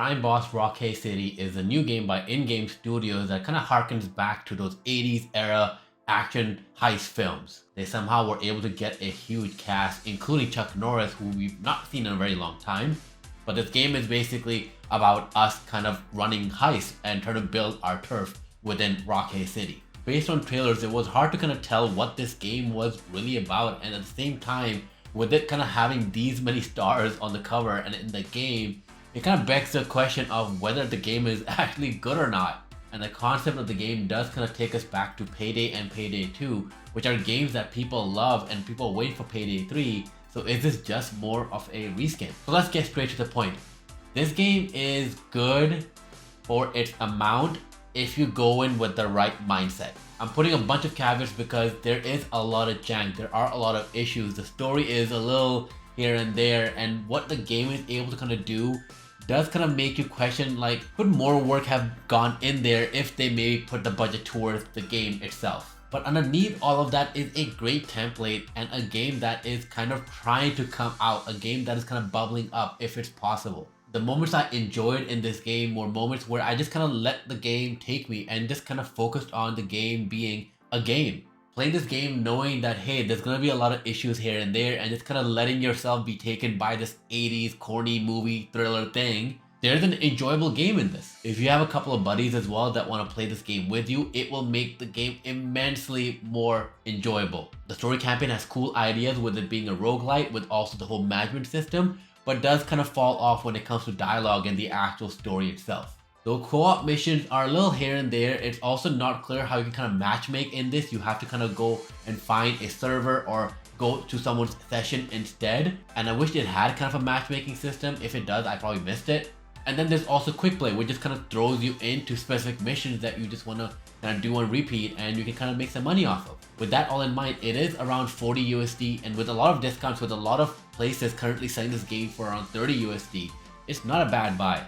Crime Boss Rockay City is a new game by INGAME Studios that kind of harkens back to those 80s era action heist films. They somehow were able to get a huge cast, including Chuck Norris, who we've not seen in a very long time. But this game is basically about us kind of running heists and trying to build our turf within Rockay City. Based on trailers, it was hard to kind of tell what this game was really about, and at the same time, with it kind of having these many stars on the cover and in the game, it kind of begs the question of whether the game is actually good or not. And the concept of the game does kind of take us back to Payday and Payday 2, which are games that people love and people wait for Payday 3. So is this just more of a reskin? So let's get straight to the point. This game is good for its amount if you go in with the right mindset. I'm putting a bunch of caveats because there is a lot of jank, there are a lot of issues, the story is a little here and there, and what the game is able to kind of do does kind of make you question, like, could more work have gone in there if they maybe put the budget towards the game itself. But underneath all of that is a great template and a game that is kind of trying to come out, a game that is kind of bubbling up if it's possible. The moments I enjoyed in this game were moments where I just kind of let the game take me and just kind of focused on the game being a game. Playing this game knowing that, hey, there's gonna be a lot of issues here and there, and just kind of letting yourself be taken by this 80s corny movie thriller thing. There's an enjoyable game in this. If you have a couple of buddies as well that want to play this game with you, it will make the game immensely more enjoyable. The story campaign has cool ideas with it being a roguelite with also the whole management system, but does kind of fall off when it comes to dialogue and the actual story itself. Though co-op missions are a little here and there, it's also not clear how you can kind of matchmake in this. You have to kind of go and find a server or go to someone's session instead. And I wish it had kind of a matchmaking system. If it does, I probably missed it. And then there's also quick play, which just kind of throws you into specific missions that you just want to kind of do on repeat and you can kind of make some money off of. With that all in mind, it is around 40 USD, and with a lot of discounts, with a lot of places currently selling this game for around 30 USD, it's not a bad buy.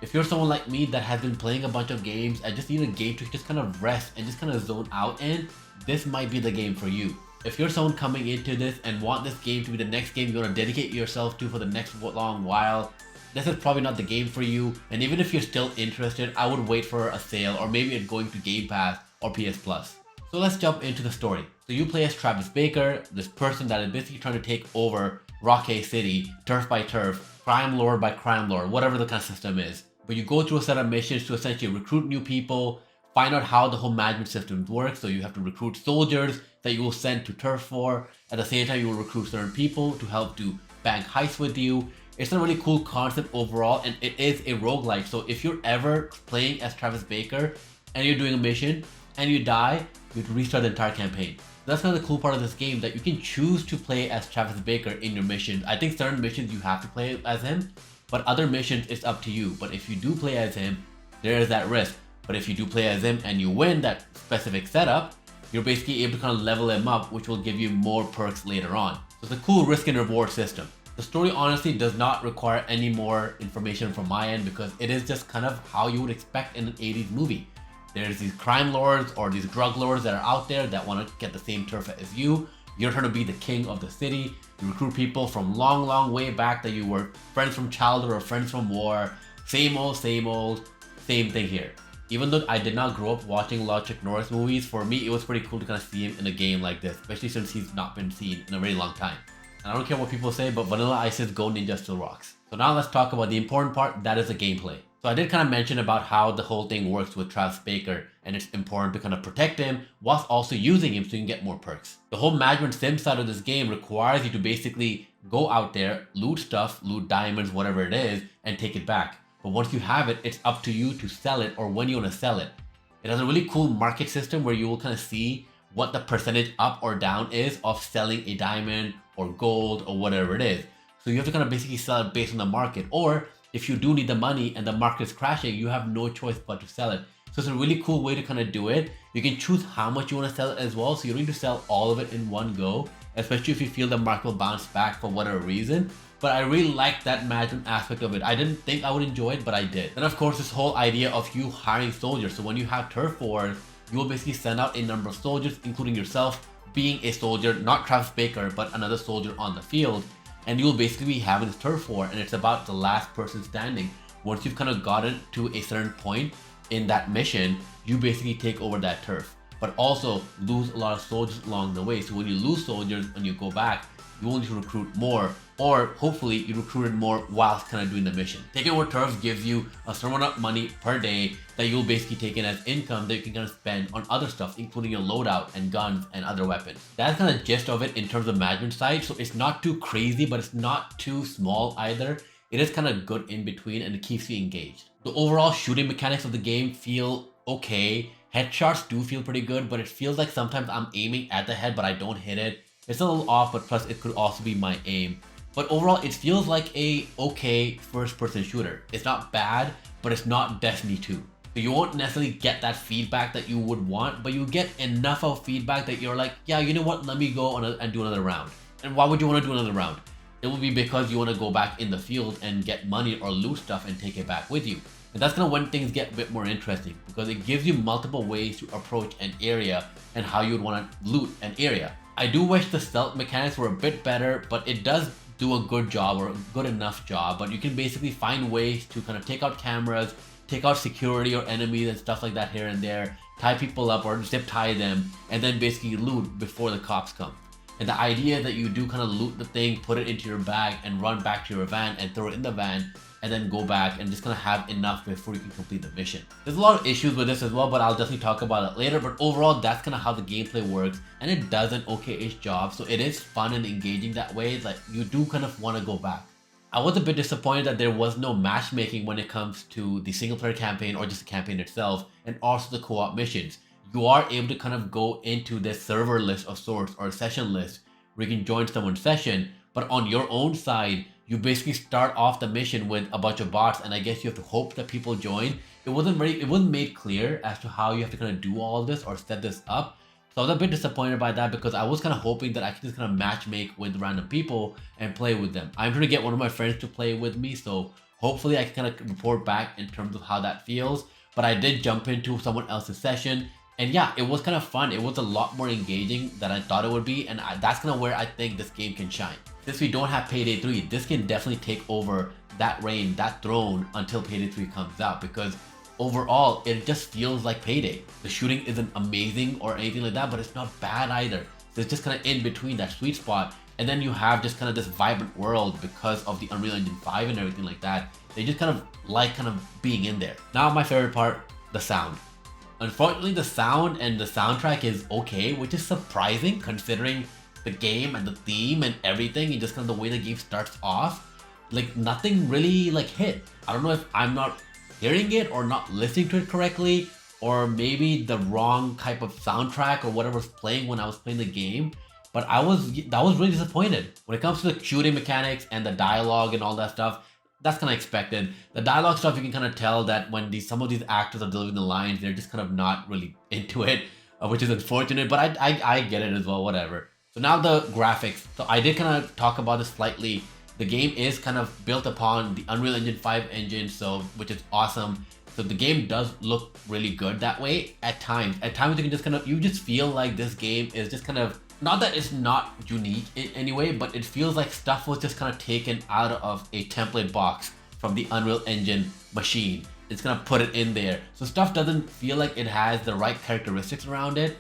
If you're someone like me that has been playing a bunch of games and just need a game to just kind of rest and just kind of zone out in, this might be the game for you. If you're someone coming into this and want this game to be the next game you want to dedicate yourself to for the next long while, this is probably not the game for you. And even if you're still interested, I would wait for a sale or maybe it going to Game Pass or PS Plus. So let's jump into the story. So you play as Travis Baker, this person that is basically trying to take over Rockay City, turf by turf, crime lord by crime lord, whatever the kind of system is. But you go through a set of missions to essentially recruit new people, find out how the whole management system works. So you have to recruit soldiers that you will send to turf for. At the same time, you will recruit certain people to help do bank heists with you. It's a really cool concept overall, and it is a roguelike. So if you're ever playing as Travis Baker and you're doing a mission and you die, you have to restart the entire campaign. That's kind of the cool part of this game, that you can choose to play as Travis Baker in your missions. I think certain missions you have to play as him, but other missions it's up to you. But if you do play as him, there is that risk. But if you do play as him and you win that specific setup, you're basically able to kind of level him up, which will give you more perks later on. So it's a cool risk and reward system. The story honestly does not require any more information from my end because it is just kind of how you would expect in an 80s movie. There's these crime lords or these drug lords that are out there that want to get the same turf as you. You're trying to be the king of the city. You recruit people from long way back that you were friends from childhood or friends from war. Same old, same thing here. Even though I did not grow up watching a lot of Chuck Norris movies, for me it was pretty cool to kind of see him in a game like this, especially since he's not been seen in a very long time. And I don't care what people say, but Vanilla Ice's Go Ninja still rocks. So now let's talk about the important part, that is the gameplay. So I did kind of mention about how the whole thing works with Travis Baker, and it's important to kind of protect him whilst also using him so you can get more perks. The whole management sim side of this game requires you to basically go out there, loot stuff, loot diamonds, whatever it is, and take it back. But once you have it, it's up to you to sell it or when you want to sell it. It has a really cool market system where you will kind of see what the percentage up or down is of selling a diamond or gold or whatever it is. So you have to kind of basically sell it based on the market, or if you do need the money and the market is crashing, you have no choice but to sell it. So it's a really cool way to kind of do it. You can choose how much you want to sell it as well, so you don't need to sell all of it in one go, especially if you feel the market will bounce back for whatever reason. But I really like that management aspect of it. I didn't think I would enjoy it, but I did. And of course, this whole idea of you hiring soldiers. So when you have turf wars, you will basically send out a number of soldiers, including yourself being a soldier, not Travis Baker, but another soldier on the field. And you will basically be having this turf war, and it's about the last person standing. once you've kind of gotten to a certain point in that mission, you basically take over that turf, but also lose a lot of soldiers along the way. So when you lose soldiers and you go back, you will need to recruit more, or hopefully you recruited more whilst kind of doing the mission. Taking over turfs gives you a certain amount of money per day that you'll basically take in as income that you can kind of spend on other stuff, including your loadout and guns and other weapons. That's kind of gist of it in terms of management side. So it's not too crazy, but it's not too small either. It is kind of good in between, and it keeps you engaged. The overall shooting mechanics of the game feel okay. Headshots do feel pretty good, but it feels like sometimes I'm aiming at the head but I don't hit it. It's a little off, but plus it could also be my aim. But overall, it feels like a okay first-person shooter. It's not bad, but it's not Destiny 2. So you won't necessarily get that feedback that you would want, but you get enough of feedback that you're like, yeah, you know what, let me go and do another round. And why would you want to do another round? It will be because you want to go back in the field and get money or loot stuff and take it back with you. And that's kind of when things get a bit more interesting, because it gives you multiple ways to approach an area and how you would want to loot an area. I do wish the stealth mechanics were a bit better, but it does do a good job, or a good enough job. But you can basically find ways to kind of take out cameras, take out security or enemies and stuff like that here and there, tie people up or zip tie them, and then basically loot before the cops come. And the idea that you do kind of loot the thing, put it into your bag and run back to your van and throw it in the van, and then go back and just kind of have enough before you can complete the mission. There's a lot of issues with this as well, but I'll definitely talk about it later. But overall, that's kind of how the gameplay works, and it does an okay-ish job. So it is fun and engaging that way. It's like you do kind of want to go back. I was a bit disappointed that there was no matchmaking when it comes to the single player campaign or just the campaign itself, and also the co-op missions. You are able to kind of go into this server list of sorts, or a session list, where you can join someone's session, but on your own side, you basically start off the mission with a bunch of bots, and I guess you have to hope that people join. It wasn't made clear as to how you have to kind of do all this or set this up. So I was a bit disappointed by that, because I was kind of hoping that I could just kind of matchmake with random people and play with them. I'm trying to get one of my friends to play with me, so hopefully I can kind of report back in terms of how that feels. But I did jump into someone else's session, and yeah, it was kind of fun. It was a lot more engaging than I thought it would be, and that's kind of where I think this game can shine. Since we don't have Payday 3, this can definitely take over that reign, that throne, until Payday 3 comes out, because overall, it just feels like Payday. The shooting isn't amazing or anything like that, but it's not bad either. So it's just kind of in between that sweet spot, and then you have just kind of this vibrant world because of the Unreal Engine 5 and everything like that. They just kind of like being in there. Now my favorite part, the sound. Unfortunately, the sound and the soundtrack is okay, which is surprising considering the game and the theme and everything, and just kind of the way the game starts off. Like, nothing really like hit. I don't know if I'm not hearing it or not listening to it correctly, or maybe the wrong type of soundtrack or whatever was playing when I was playing the game. But I was really disappointed. When it comes to the shooting mechanics and the dialogue and all that stuff, that's kind of expected. The dialogue stuff, you can kind of tell that when some of these actors are delivering the lines, they're just kind of not really into it, which is unfortunate, but I get it as well, whatever. So now the graphics. So I did kind of talk about this slightly. The game is kind of built upon the Unreal Engine 5 engine, which is awesome. So the game does look really good that way at times. At times you can just you just feel like this game is just kind of, not that it's not unique in any way, but it feels like stuff was just kind of taken out of a template box from the Unreal Engine machine. It's gonna put it in there. So stuff doesn't feel like it has the right characteristics around it.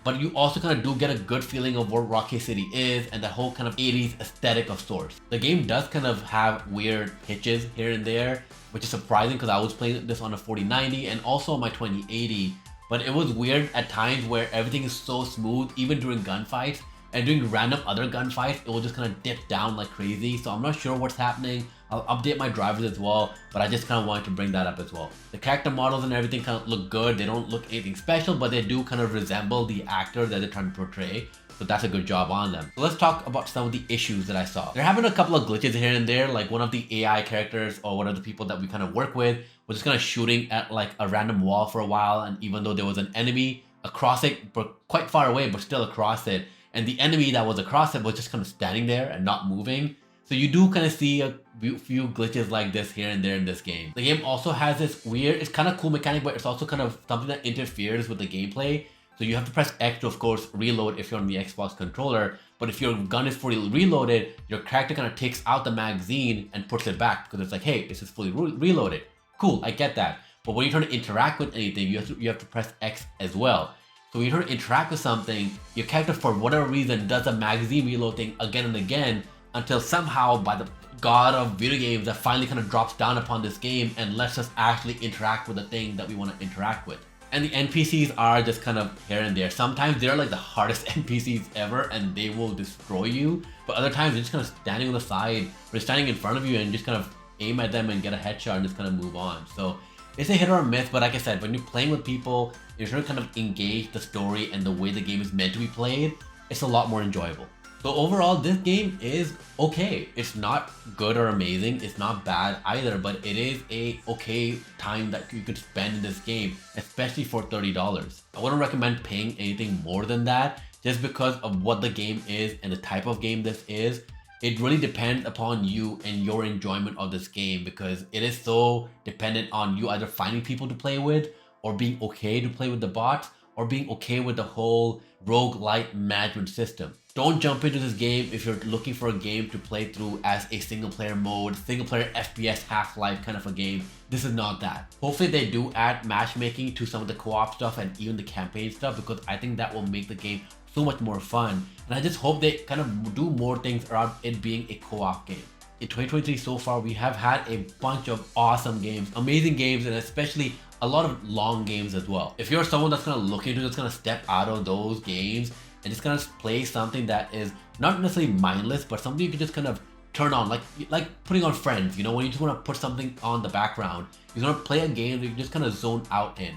But you also kind of do get a good feeling of what Rockay City is and the whole kind of 80s aesthetic of sorts. The game does kind of have weird pitches here and there, which is surprising because I was playing this on a 4090 and also on my 2080. But it was weird at times where everything is so smooth, even during gunfights, and during random other gunfights, it will just kind of dip down like crazy. So I'm not sure what's happening. I'll update my drivers as well, but I just kind of wanted to bring that up as well. The character models and everything kind of look good. They don't look anything special, but they do kind of resemble the actor that they're trying to portray. So that's a good job on them. So let's talk about some of the issues that I saw. There have been a couple of glitches here and there, like one of the AI characters or one of the people that we kind of work with was just kind of shooting at like a random wall for a while, and even though there was an enemy across it, but quite far away, but still across it, and the enemy that was across it was just kind of standing there and not moving. So you do kind of see a few glitches like this here and there in this game. The game also has this weird, it's kind of cool mechanic, but it's also kind of something that interferes with the gameplay. So you have to press X to, of course, reload if you're on the Xbox controller. But if your gun is fully reloaded, your character kind of takes out the magazine and puts it back because it's like, hey, this is fully reloaded. Cool, I get that. But when you try to interact with anything, you have to press X as well. So when you try to interact with something, your character for whatever reason does a magazine reload thing again and again until somehow by the god of video games that finally kind of drops down upon this game and lets us actually interact with the thing that we want to interact with. And the NPCs are just kind of here and there. Sometimes they're like the hardest NPCs ever and they will destroy you. But other times they're just kind of standing on the side or standing in front of you and just kind of aim at them and get a headshot and just kind of move on. So it's a hit or a miss, but like I said, when you're playing with people, you're trying to kind of engage the story and the way the game is meant to be played, it's a lot more enjoyable. So overall, this game is okay. It's not good or amazing. It's not bad either, but it is a okay time that you could spend in this game, especially for $30. I wouldn't recommend paying anything more than that just because of what the game is and the type of game this is. It really depends upon you and your enjoyment of this game because it is so dependent on you either finding people to play with or being okay to play with the bots or being okay with the whole roguelite management system. Don't jump into this game if you're looking for a game to play through as a single player mode, single player FPS Half-Life kind of a game. This is not that. Hopefully they do add matchmaking to some of the co-op stuff and even the campaign stuff because I think that will make the game so much more fun. And I just hope they kind of do more things around it being a co-op game. In 2023 so far, we have had a bunch of awesome games, amazing games, and especially a lot of long games as well. If you're someone that's kind of looking to just kind of step out of those games and just kind of play something that is not necessarily mindless, but something you can just kind of turn on, like putting on Friends, you know, when you just want to put something on the background, you want to play a game that you just kind of zone out in.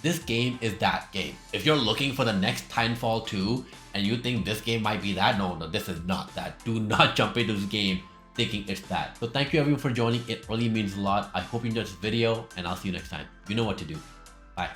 This game is that game. If you're looking for the next Titanfall 2 and you think this game might be that, no, this is not that. Do not jump into this game thinking it's that. So thank you everyone for joining. It really means a lot. I hope you enjoyed this video and I'll see you next time. You know what to do. Bye.